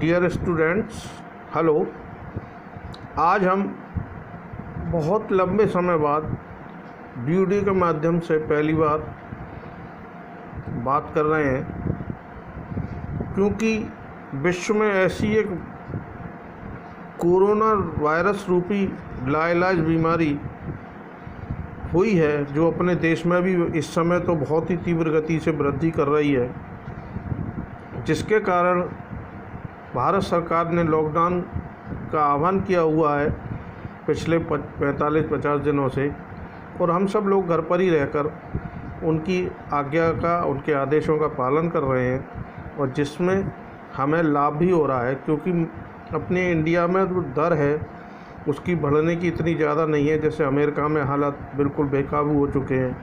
Dear students, hello. आज हम बहुत लंबे समय बाद वीडियो के माध्यम से पहली बार बात कर रहे हैं, क्योंकि विश्व में ऐसी एक कोरोना वायरस रूपी लाइलाज बीमारी हुई है जो अपने देश में भी इस समय तो बहुत ही तीव्र गति से वृद्धि कर रही है, जिसके कारण भारत सरकार ने लॉकडाउन का आह्वान किया हुआ है पिछले 45-50 दिनों से, और हम सब लोग घर पर ही रहकर उनकी आज्ञा का, उनके आदेशों का पालन कर रहे हैं, और जिसमें हमें लाभ भी हो रहा है, क्योंकि अपने इंडिया में जो दर है उसकी बढ़ने की इतनी ज़्यादा नहीं है। जैसे अमेरिका में हालात बिल्कुल बेकाबू हो चुके हैं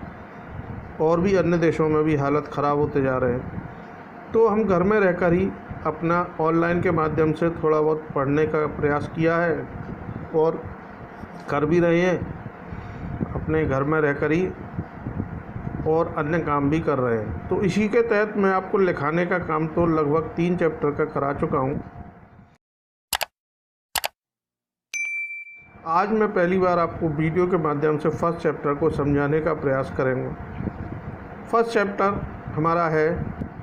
और भी अन्य देशों में भी हालत ख़राब होते जा रहे हैं, तो हम घर में रहकर ही अपना ऑनलाइन के माध्यम से थोड़ा बहुत पढ़ने का प्रयास किया है और कर भी रहे हैं, अपने घर में रहकर ही, और अन्य काम भी कर रहे हैं। तो इसी के तहत मैं आपको लिखाने का काम तो लगभग 3 चैप्टर का करा चुका हूँ। आज मैं पहली बार आपको वीडियो के माध्यम से फर्स्ट चैप्टर को समझाने का प्रयास करेंगे। फर्स्ट चैप्टर हमारा है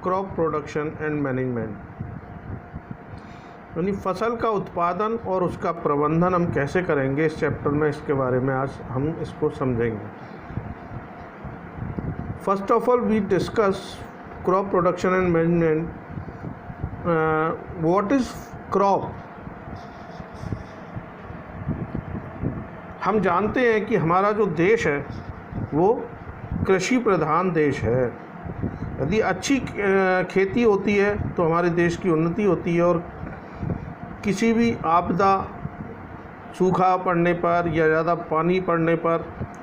क्रॉप प्रोडक्शन एंड मैनेजमेंट, यानी फसल का उत्पादन और उसका प्रबंधन हम कैसे करेंगे। इस चैप्टर में इसके बारे में आज हम इसको समझेंगे। First of all we discuss crop production and management. What is crop? हम जानते हैं कि हमारा जो देश है वो कृषि प्रधान देश है। यदि अच्छी खेती होती है तो हमारे देश की उन्नति होती है, और किसी भी आपदा, सूखा पड़ने पर या ज़्यादा पानी पड़ने पर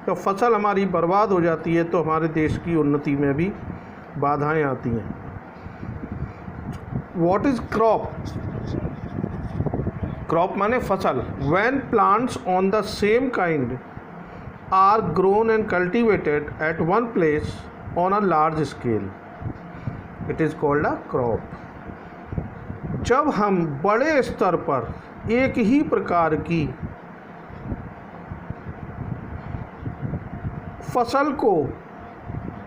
तो फसल हमारी बर्बाद हो जाती है, तो हमारे देश की उन्नति में भी बाधाएं आती हैं। What is crop? क्रॉप माने फसल। When plants on the same kind are grown and cultivated at one place on a large scale, it is called a crop. जब हम बड़े स्तर पर एक ही प्रकार की फसल को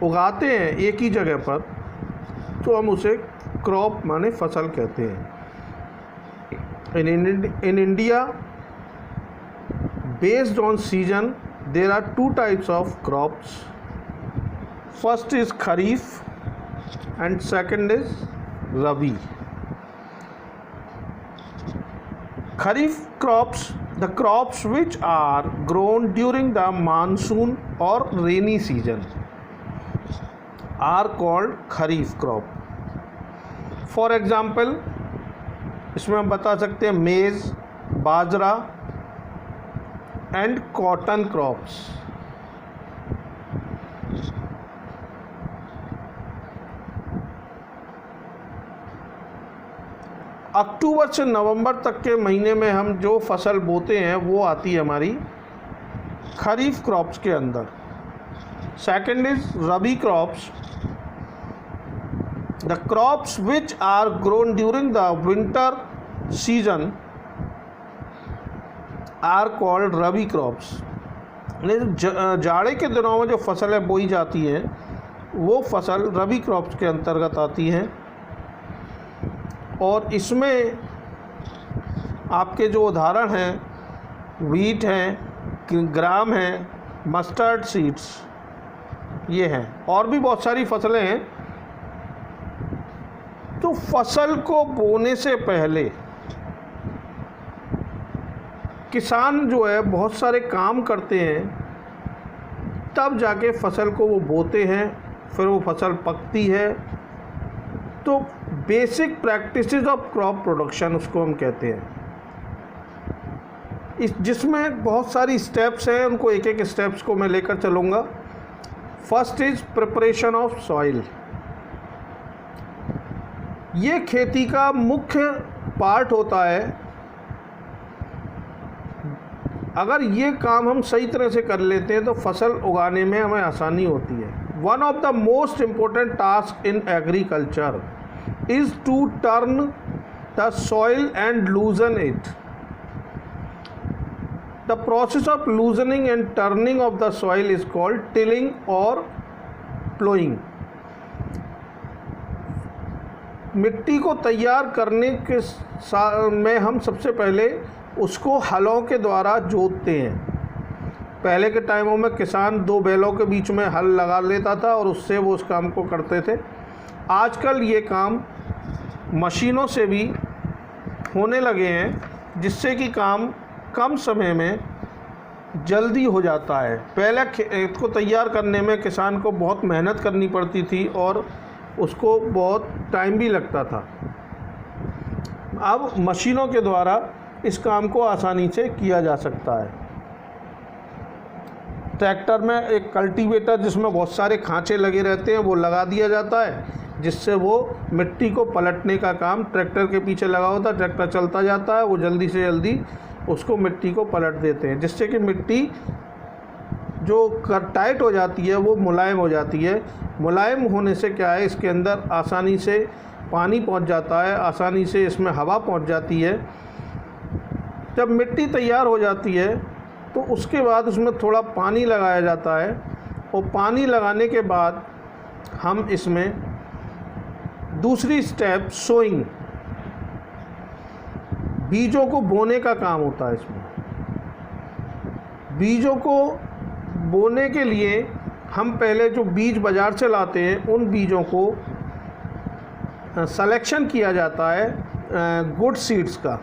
उगाते हैं एक ही जगह पर, तो हम उसे क्रॉप माने फसल कहते हैं। In India, based on season, there are 2 types of crops. First is Kharif and second is Rabi. Kharif crops, the crops which are grown during the monsoon or rainy season, are called Kharif crop. For example, इसमें हम बता सकते हैं मेज़, बाजरा and cotton crops. अक्टूबर से नवंबर तक के महीने में हम जो फसल बोते हैं वो आती है हमारी खरीफ क्रॉप्स के अंदर। Second is rabi crops, the crops which are grown during the winter season are called rabi crops. जाड़े के दिनों में जो फसलें बोई जाती हैं वो फसल रबी क्रॉप्स के अंतर्गत आती हैं, और इसमें आपके जो उदाहरण हैं वीट हैं, ग्राम हैं, मस्टर्ड सीड्स, ये हैं, और भी बहुत सारी फसलें हैं। तो फसल को बोने से पहले किसान जो है बहुत सारे काम करते हैं, तब जाके फसल को वो बोते हैं, फिर वो फसल पकती है। तो basic practices of crop production उसको हम कहते हैं। जिसमें बहुत सारी स्टेप्स हैं, उनको एक एक स्टेप्स को मैं लेकर चलूँगा। First is preparation of soil. ये खेती का मुख्य पार्ट होता है। अगर ये काम हम सही तरह से कर लेते हैं तो फसल उगाने में हमें आसानी होती है। One of the most important task in agriculture is to turn the soil and loosen it. The process of loosening and turning of the soil is called tilling or plowing. मिट्टी को तैयार करने के में हम सबसे पहले उसको हलों के द्वारा जोतते हैं। पहले के टाइमों में किसान दो बैलों के बीच में हल लगा लेता था और उससे वो उस काम को करते थे। आजकल ये काम मशीनों से भी होने लगे हैं, जिससे कि काम कम समय में जल्दी हो जाता है। पहले खेत को तैयार करने में किसान को बहुत मेहनत करनी पड़ती थी और उसको बहुत टाइम भी लगता था। अब मशीनों के द्वारा इस काम को आसानी से किया जा सकता है। ट्रैक्टर में एक कल्टीवेटर जिसमें बहुत सारे खांचे लगे रहते हैं वो लगा दिया जाता है, जिससे वो मिट्टी को पलटने का काम ट्रैक्टर के पीछे लगा होता है। ट्रैक्टर चलता जाता है, वो जल्दी से जल्दी उसको मिट्टी को पलट देते हैं, जिससे कि मिट्टी जो टाइट हो जाती है वो मुलायम हो जाती है। मुलायम होने से क्या है, इसके अंदर आसानी से पानी पहुंच जाता है, आसानी से इसमें हवा पहुंच जाती है। जब मिट्टी तैयार हो जाती है तो उसके बाद उसमें थोड़ा पानी लगाया जाता है और पानी लगाने के बाद हम इसमें दूसरी स्टेप सोइंग, बीजों को बोने का काम होता है। इसमें बीजों को बोने के लिए हम पहले जो बीज बाज़ार से लाते हैं उन बीजों को सिलेक्शन किया जाता है गुड सीड्स का।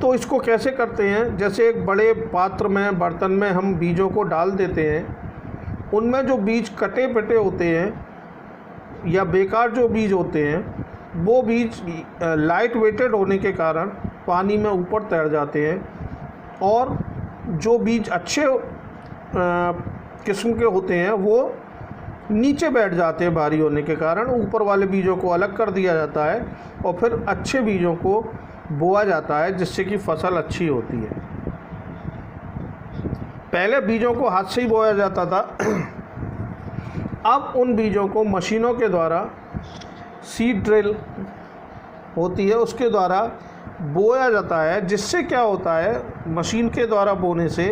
तो इसको कैसे करते हैं, जैसे एक बड़े पात्र में, बर्तन में हम बीजों को डाल देते हैं। उनमें जो बीज कटे पटे होते हैं या बेकार जो बीज होते हैं, वो बीज लाइट वेटेड होने के कारण पानी में ऊपर तैर जाते हैं, और जो बीज अच्छे किस्म के होते हैं वो नीचे बैठ जाते हैं भारी होने के कारण। ऊपर वाले बीजों को अलग कर दिया जाता है और फिर अच्छे बीजों को बोया जाता है, जिससे कि फसल अच्छी होती है। पहले बीजों को हाथ से ही बोया जाता था, अब उन बीजों को मशीनों के द्वारा, सीड ड्रिल होती है उसके द्वारा बोया जाता है। जिससे क्या होता है, मशीन के द्वारा बोने से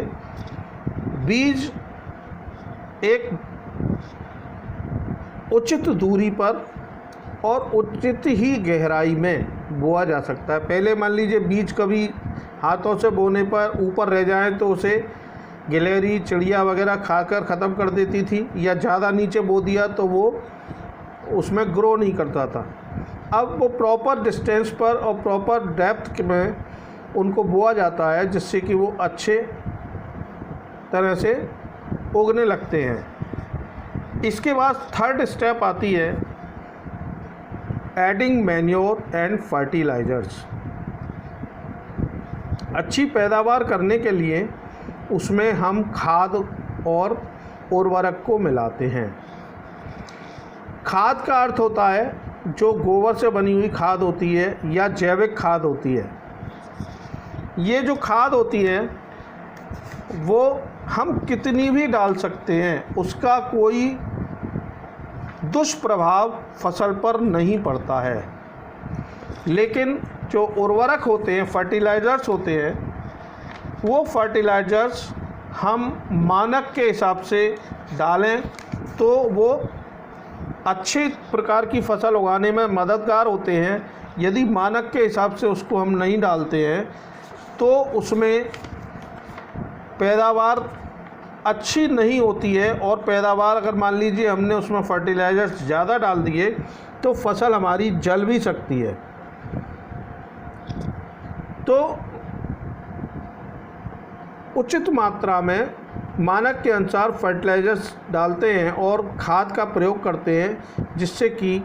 बीज एक उचित दूरी पर और उचित ही गहराई में बोया जा सकता है। पहले मान लीजिए बीज कभी हाथों से बोने पर ऊपर रह जाए तो उसे गिलहरी, चिड़िया वगैरह खाकर ख़त्म कर देती थी, या ज़्यादा नीचे बो दिया तो वो उसमें ग्रो नहीं करता था। अब वो प्रॉपर डिस्टेंस पर और प्रॉपर डेप्थ में उनको बोया जाता है, जिससे कि वो अच्छे तरह से उगने लगते हैं। इसके बाद थर्ड स्टेप आती है एडिंग मैन्योर एंड फर्टिलाइजर्स। अच्छी पैदावार करने के लिए उसमें हम खाद और उर्वरक को मिलाते हैं। खाद का अर्थ होता है जो गोबर से बनी हुई खाद होती है या जैविक खाद होती है। ये जो खाद होती है वो हम कितनी भी डाल सकते हैं, उसका कोई दुष्प्रभाव फसल पर नहीं पड़ता है। लेकिन जो उर्वरक होते हैं, फर्टिलाइज़र्स होते हैं, वो फर्टिलाइज़र्स हम मानक के हिसाब से डालें तो वो अच्छी प्रकार की फसल उगाने में मददगार होते हैं। यदि मानक के हिसाब से उसको हम नहीं डालते हैं तो उसमें पैदावार अच्छी नहीं होती है, और पैदावार अगर मान लीजिए हमने उसमें फर्टिलाइज़र्स ज़्यादा डाल दिए तो फसल हमारी जल भी सकती है। तो उचित मात्रा में मानक के अनुसार फर्टिलाइज़र्स डालते हैं और खाद का प्रयोग करते हैं, जिससे कि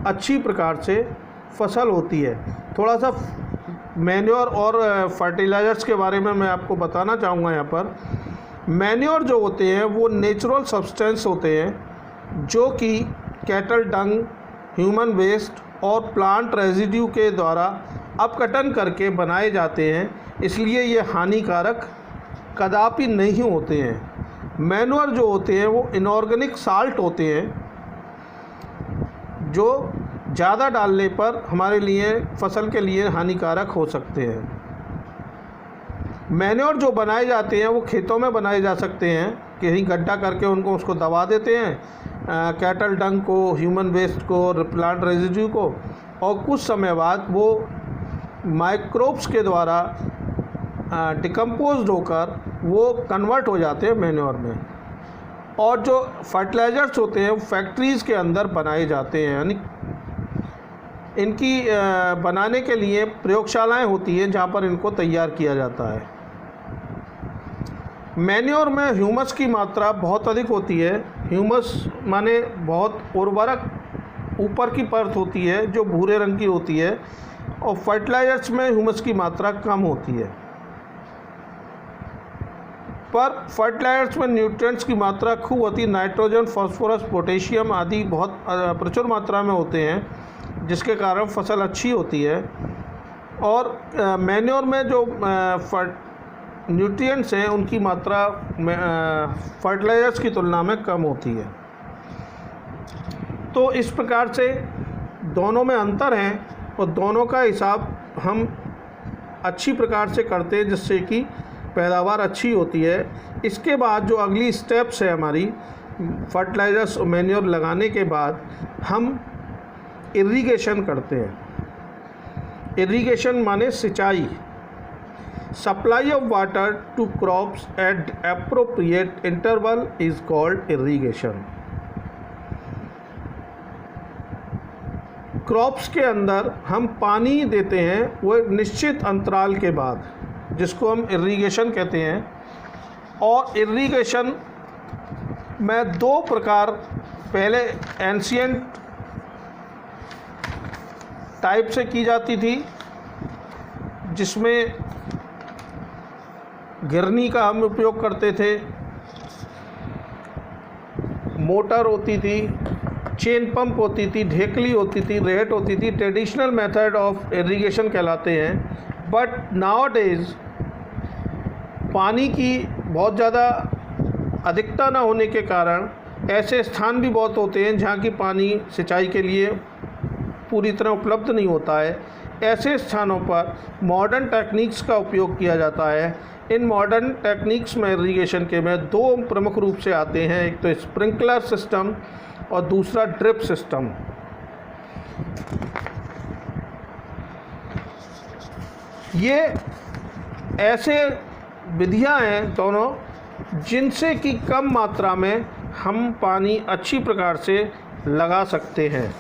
अच्छी प्रकार से फसल होती है। थोड़ा सा मैन्योर और फर्टिलाइज़र्स के बारे में मैं आपको बताना चाहूँगा। यहाँ पर मैन्योर जो होते हैं वो नेचुरल सब्सटेंस होते हैं, जो कि कैटल डंग, ह्यूमन वेस्ट और प्लांट रेजिड्यू के द्वारा अपघटन करके बनाए जाते हैं, इसलिए ये हानिकारक कदापि नहीं होते हैं। मैन्योर जो होते हैं वो इनऑर्गेनिक साल्ट होते हैं, जो ज़्यादा डालने पर हमारे लिए फसल के लिए हानिकारक हो सकते हैं। मैन्योर जो बनाए जाते हैं वो खेतों में बनाए जा सकते हैं, कहीं गड्ढा करके उनको उसको दबा देते हैं, कैटल डंग को, ह्यूमन वेस्ट को, प्लांट रेजिड्यू को, और कुछ समय बाद वो माइक्रोब्स के द्वारा डिकम्पोज होकर वो कन्वर्ट हो जाते हैं मैन्योर में। और जो फर्टिलाइज़र्स होते हैं वो फैक्ट्रीज़ के अंदर बनाए जाते हैं, यानी इनकी बनाने के लिए प्रयोगशालाएं होती हैं जहाँ पर इनको तैयार किया जाता है। मैन्योर में ह्यूमस की मात्रा बहुत अधिक होती है। ह्यूमस माने बहुत उर्वरक ऊपर की परत होती है जो भूरे रंग की होती है, और फर्टिलाइजर्स में ह्यूमस की मात्रा कम होती है। पर फर्टिलाइजर्स में न्यूट्रिएंट्स की मात्रा खूब होती है, नाइट्रोजन, फास्फोरस, पोटेशियम आदि बहुत प्रचुर मात्रा में होते हैं, जिसके कारण फसल अच्छी होती है। और मैन्योर में जो न्यूट्रिएंट्स हैं उनकी मात्रा फर्टिलाइजर्स की तुलना में कम होती है। तो इस प्रकार से दोनों में अंतर है और दोनों का हिसाब हम अच्छी प्रकार से करते हैं, जिससे कि पैदावार अच्छी होती है। इसके बाद जो अगली स्टेप्स है हमारी, फर्टिलाइजर्स और मैन्योर लगाने के बाद हम इरिगेशन करते हैं। इरिगेशन माने सिंचाई। Supply of water to crops at appropriate interval is called irrigation. Crops के अंदर हम पानी देते हैं वो एक निश्चित अंतराल के बाद, जिसको हम इरिगेशन कहते हैं। और इरिगेशन में दो प्रकार, पहले एंशिएंट टाइप से की जाती थी, जिसमें गिरनी का हम उपयोग करते थे, मोटर होती थी, चेन पंप होती थी, ढेकली होती थी, रेट होती थी, ट्रेडिशनल मेथड ऑफ इरिगेशन कहलाते हैं। बट नाउअडेज पानी की बहुत ज़्यादा अधिकता न होने के कारण ऐसे स्थान भी बहुत होते हैं जहाँ की पानी सिंचाई के लिए पूरी तरह उपलब्ध नहीं होता है। ऐसे स्थानों पर मॉडर्न टेक्निक्स का उपयोग किया जाता है। इन मॉडर्न टेक्निक्स में इरिगेशन के में दो प्रमुख रूप से आते हैं, एक तो स्प्रिंकलर सिस्टम और दूसरा ड्रिप सिस्टम। ये ऐसे विधियां हैं दोनों, जिनसे कि कम मात्रा में हम पानी अच्छी प्रकार से लगा सकते हैं।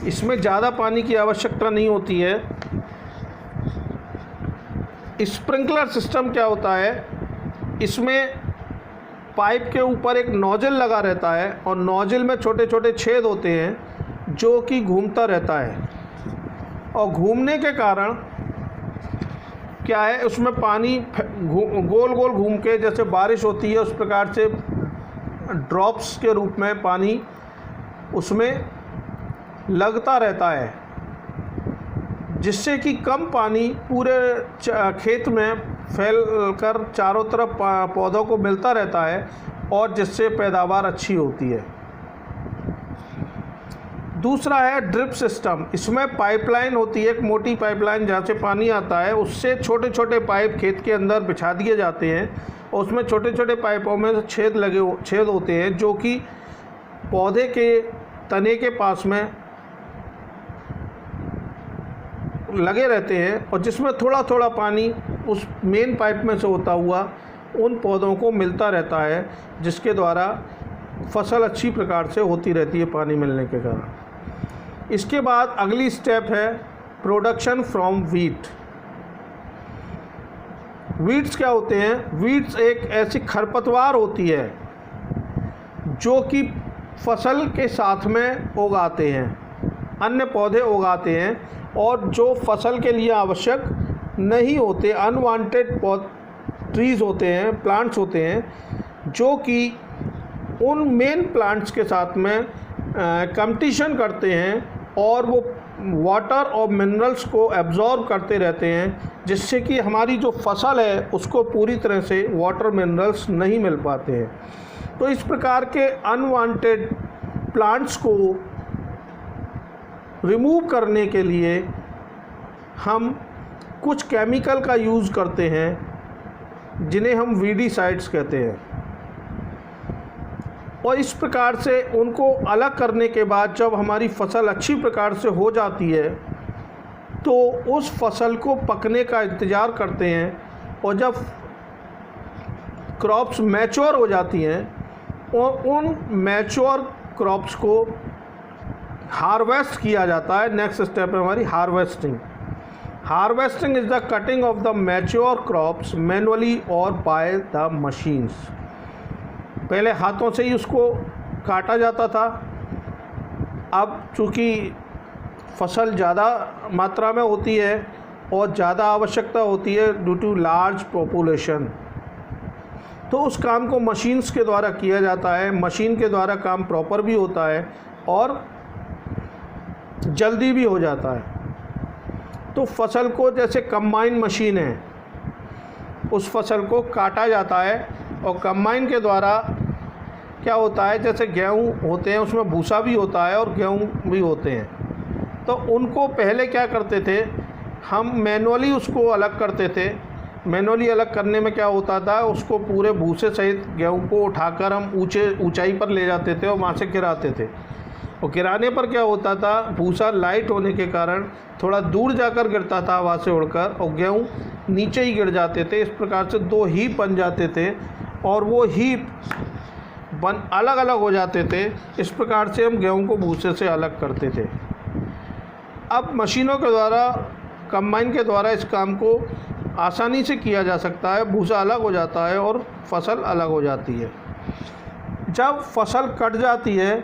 इसमें ज़्यादा पानी की आवश्यकता नहीं होती है। स्प्रिंकलर सिस्टम क्या होता है, इसमें पाइप के ऊपर एक नोजल लगा रहता है और नोजल में छोटे छोटे छेद होते हैं जो कि घूमता रहता है, और घूमने के कारण क्या है, उसमें पानी गोल गोल घूम के, जैसे बारिश होती है उस प्रकार से ड्रॉप्स के रूप में पानी उसमें लगता रहता है, जिससे कि कम पानी पूरे खेत में फैल कर चारों तरफ पौधों को मिलता रहता है, और जिससे पैदावार अच्छी होती है। दूसरा है ड्रिप सिस्टम। इसमें पाइपलाइन होती है, एक मोटी पाइपलाइन जहाँ से पानी आता है, उससे छोटे छोटे पाइप खेत के अंदर बिछा दिए जाते हैं, और उसमें छोटे छोटे पाइपों में छेद होते हैं जो कि पौधे के तने के पास में लगे रहते हैं, और जिसमें थोड़ा थोड़ा पानी उस मेन पाइप में से होता हुआ उन पौधों को मिलता रहता है, जिसके द्वारा फसल अच्छी प्रकार से होती रहती है पानी मिलने के कारण। इसके बाद अगली स्टेप है प्रोडक्शन फ्रॉम वीट। वीट्स क्या होते हैं? वीट्स एक ऐसी खरपतवार होती है जो कि फसल के साथ में उगाते हैं, अन्य पौधे उगाते हैं, और जो फसल के लिए आवश्यक नहीं होते, अनवांटेड ट्रीज़ होते हैं, प्लांट्स होते हैं, जो कि उन मेन प्लांट्स के साथ में कंपटीशन करते हैं और वो वाटर और मिनरल्स को एब्जॉर्ब करते रहते हैं, जिससे कि हमारी जो फसल है उसको पूरी तरह से वाटर मिनरल्स नहीं मिल पाते हैं। तो इस प्रकार के अनवांटेड प्लांट्स को रिमूव करने के लिए हम कुछ केमिकल का यूज़ करते हैं जिन्हें हम वीडीसाइड्स कहते हैं, और इस प्रकार से उनको अलग करने के बाद जब हमारी फसल अच्छी प्रकार से हो जाती है तो उस फसल को पकने का इंतज़ार करते हैं, और जब क्रॉप्स मैच्योर हो जाती हैं और उन मैच्योर क्रॉप्स को हार्वेस्ट किया जाता है। नेक्स्ट स्टेप है हमारी harvesting. Harvesting is the cutting of the mature crops manually और बाय द मशीन्स। पहले हाथों से ही उसको काटा जाता था, अब चूँकि फसल ज़्यादा मात्रा में होती है और ज़्यादा आवश्यकता होती है ड्यू टू लार्ज पॉपुलेशन, तो उस काम को मशीन्स के द्वारा किया जाता है। मशीन के द्वारा काम प्रॉपर भी होता है और जल्दी भी हो जाता है। तो फसल को, जैसे कंबाइन मशीन है, उस फसल को काटा जाता है, और कंबाइन के द्वारा क्या होता है, जैसे गेहूँ होते हैं उसमें भूसा भी होता है और गेहूँ भी होते हैं, तो उनको पहले क्या करते थे, हम मैनुअली उसको अलग करते थे। मैनुअली अलग करने में क्या होता था, उसको पूरे भूसे सहित गेहूँ को उठाकर हम ऊंचाई पर ले जाते थे और वहाँ से गिराते थे, और गिराने पर क्या होता था, भूसा लाइट होने के कारण थोड़ा दूर जाकर गिरता था वहाँ से उड़कर, और गेहूँ नीचे ही गिर जाते थे। इस प्रकार से दो हीप बन जाते थे और वो हीप अलग अलग हो जाते थे। इस प्रकार से हम गेहूँ को भूसे से अलग करते थे। अब मशीनों के द्वारा, कंबाइन के द्वारा इस काम को आसानी से किया जा सकता है। भूसा अलग हो जाता है और फसल अलग हो जाती है। जब फसल कट जाती है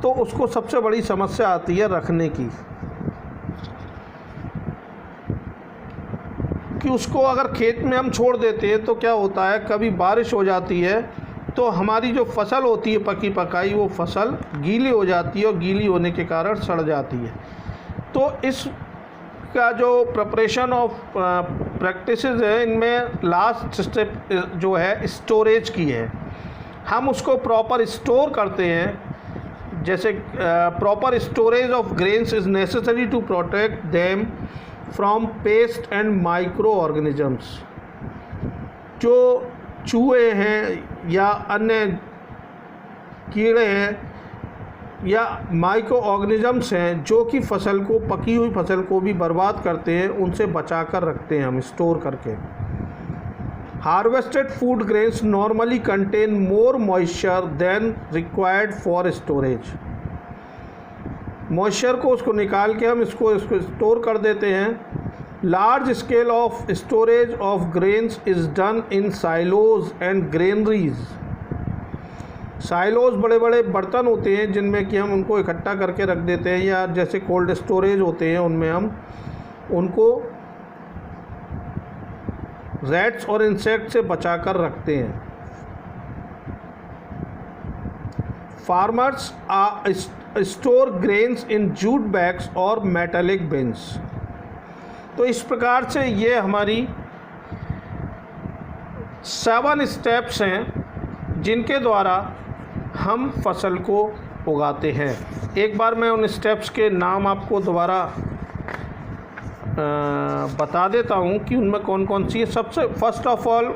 तो उसको सबसे बड़ी समस्या आती है रखने की, कि उसको अगर खेत में हम छोड़ देते हैं तो क्या होता है, कभी बारिश हो जाती है तो हमारी जो फसल होती है पकी पकाई, वो फसल गीली हो जाती है और गीली होने के कारण सड़ जाती है। तो इस का जो प्रिपरेशन ऑफ प्रैक्टिसेस है, इनमें लास्ट स्टेप जो है स्टोरेज की है। हम उसको प्रॉपर स्टोर करते हैं। जैसे proper storage of grains is necessary to protect them from pest and micro organisms. जो चूहे हैं या अन्य कीड़े हैं या माइक्रो ऑर्गेनिजम्स हैं जो कि फसल को, पकी हुई फसल को भी बर्बाद करते हैं, उनसे बचा कर रखते हैं हम स्टोर करके। Harvested food grains normally contain more moisture than required for storage. Moisture को उसको निकाल के हम इसको स्टोर कर देते हैं। Large scale of storage of grains is done in silos and granaries. Silos बड़े बड़े बर्तन होते हैं जिनमें कि हम उनको इकट्ठा करके रख देते हैं, या जैसे कोल्ड स्टोरेज होते हैं उनमें हम उनको रैट्स और इंसेक्ट से बचा कर रखते हैं। Farmers store grains in jute bags और मेटालिक बिन्स। तो इस प्रकार से ये हमारी 7 स्टेप्स हैं जिनके द्वारा हम फसल को उगाते हैं। एक बार मैं उन स्टेप्स के नाम आपको दोबारा बता देता हूँ कि उनमें कौन कौन सी है। सबसे first of all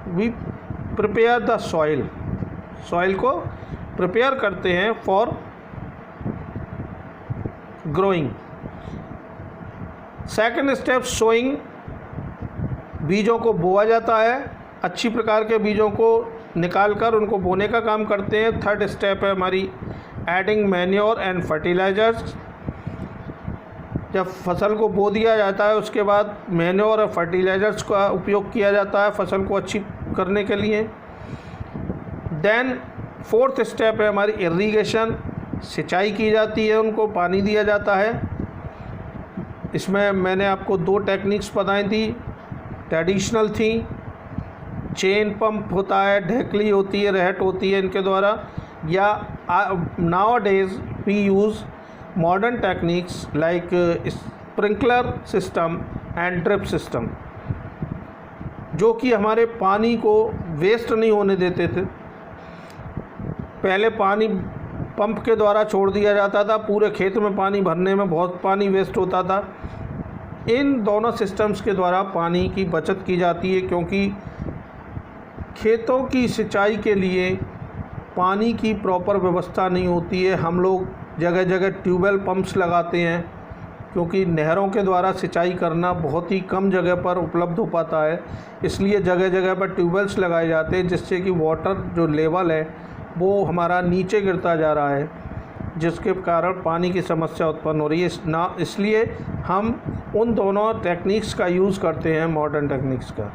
we prepare the soil. Soil को प्रिपेयर करते हैं for growing. Second step sowing, बीजों को बोआ जाता है। अच्छी प्रकार के बीजों को निकालकर उनको बोने का काम करते हैं। थर्ड स्टेप है हमारी एडिंग मैन्योर एंड फर्टिलाइजर्स। जब फसल को बो दिया जाता है उसके बाद मैन्योर और फर्टिलाइजर्स का उपयोग किया जाता है फसल को अच्छी करने के लिए। देन फोर्थ स्टेप है हमारी इरिगेशन, सिंचाई की जाती है, उनको पानी दिया जाता है। इसमें मैंने आपको 2 टेक्निक्स बताई थी, ट्रेडिशनल थी। चेन पंप होता है, ढेकली होती है, रहट होती है इनके द्वारा, या nowadays we use modern techniques like sprinkler system and drip system, जो कि हमारे पानी को वेस्ट नहीं होने देते थे। पहले पानी पंप के द्वारा छोड़ दिया जाता था, पूरे खेत में पानी भरने में बहुत पानी वेस्ट होता था। इन दोनों सिस्टम्स के द्वारा पानी की बचत की जाती है, क्योंकि खेतों की सिंचाई के लिए पानी की प्रॉपर व्यवस्था नहीं होती है। हम लोग जगह जगह ट्यूबवेल पंप्स लगाते हैं, क्योंकि नहरों के द्वारा सिंचाई करना बहुत ही कम जगह पर उपलब्ध हो पाता है, इसलिए जगह जगह पर ट्यूबवेल्स लगाए जाते हैं, जिससे कि वाटर जो लेवल है वो हमारा नीचे गिरता जा रहा है, जिसके कारण पानी की समस्या उत्पन्न हो रही है। इसलिए हम उन दोनों टेक्निक्स का यूज़ करते हैं, मॉडर्न टेक्निक्स का।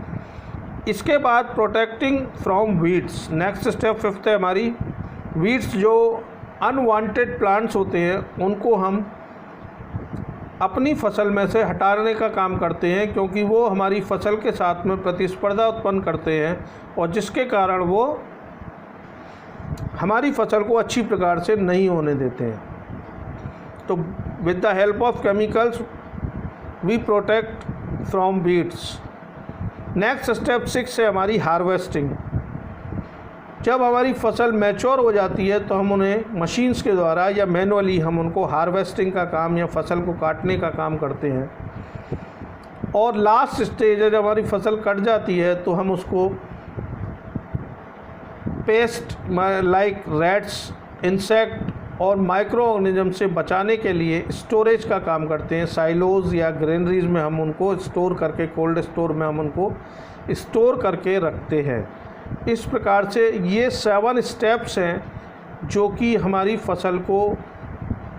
इसके बाद protecting from weeds, next step 5th है हमारी। वीड्स जो अनवांटेड प्लांट्स होते हैं उनको हम अपनी फसल में से हटाने का काम करते हैं, क्योंकि वो हमारी फसल के साथ में प्रतिस्पर्धा उत्पन्न करते हैं और जिसके कारण वो हमारी फसल को अच्छी प्रकार से नहीं होने देते हैं। तो with the help of chemicals we protect from weeds. Next step 6 है हमारी हार्वेस्टिंग। जब हमारी फसल मैच्योर हो जाती है तो हम उन्हें मशीन्स के द्वारा या मैनुअली हम उनको हार्वेस्टिंग का काम या फसल को काटने का काम करते हैं। और लास्ट स्टेज है, जब हमारी फसल कट जाती है तो हम उसको पेस्ट लाइक रैट्स, इंसेक्ट और माइक्रो ऑर्गेनिज्म से बचाने के लिए स्टोरेज का काम करते हैं। साइलोज या ग्रेनरीज में हम उनको स्टोर करके, कोल्ड स्टोर में हम उनको स्टोर करके रखते हैं। इस प्रकार से ये 7 स्टेप्स हैं जो कि हमारी फसल को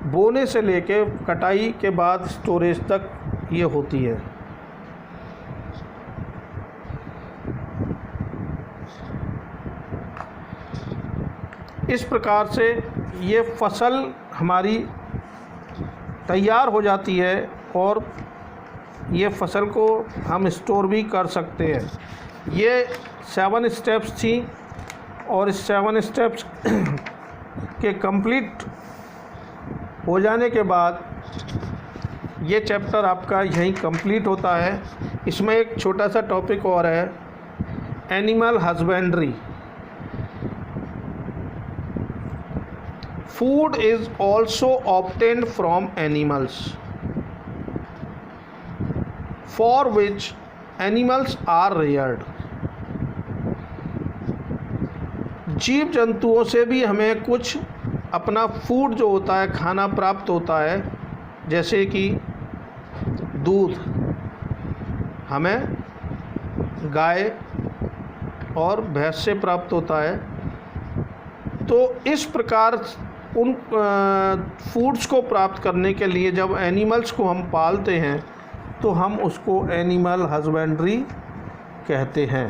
बोने से लेके कटाई के बाद स्टोरेज तक ये होती है। इस प्रकार से ये फसल हमारी तैयार हो जाती है और ये फसल को हम स्टोर भी कर सकते हैं। ये 7 स्टेप्स थी और इस 7 स्टेप्स के कंप्लीट हो जाने के बाद ये चैप्टर आपका यहीं कंप्लीट होता है। इसमें एक छोटा सा टॉपिक और है, animal husbandry. Food is also obtained from animals, for which animals are reared. जीव जंतुओं से भी हमें कुछ अपना फूड जो होता है, खाना प्राप्त होता है, जैसे कि दूध हमें गाय और भैंस से प्राप्त होता है। तो इस प्रकार उन फूड्स को प्राप्त करने के लिए जब एनिमल्स को हम पालते हैं तो हम उसको एनिमल हस्बेंड्री कहते हैं।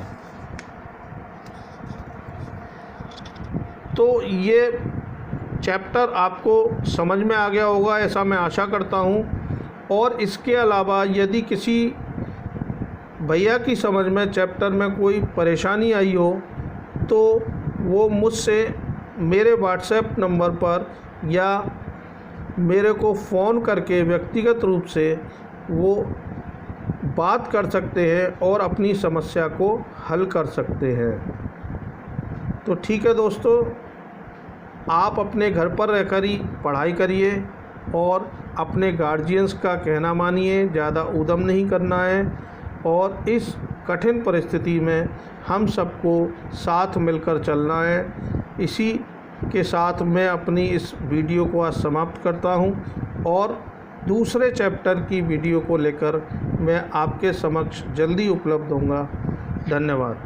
तो ये चैप्टर आपको समझ में आ गया होगा, ऐसा मैं आशा करता हूँ। और इसके अलावा यदि किसी भैया की समझ में चैप्टर में कोई परेशानी आई हो तो वो मुझसे मेरे व्हाट्सएप नंबर पर या मेरे को फ़ोन करके व्यक्तिगत रूप से वो बात कर सकते हैं और अपनी समस्या को हल कर सकते हैं। तो ठीक है दोस्तों, आप अपने घर पर रहकर ही पढ़ाई करिए और अपने गार्जियंस का कहना मानिए, ज़्यादा उद्यम नहीं करना है। और इस कठिन परिस्थिति में हम सबको साथ मिलकर चलना है। इसी के साथ मैं अपनी इस वीडियो को आज समाप्त करता हूं और दूसरे चैप्टर की वीडियो को लेकर मैं आपके समक्ष जल्दी उपलब्ध होऊंगा। धन्यवाद।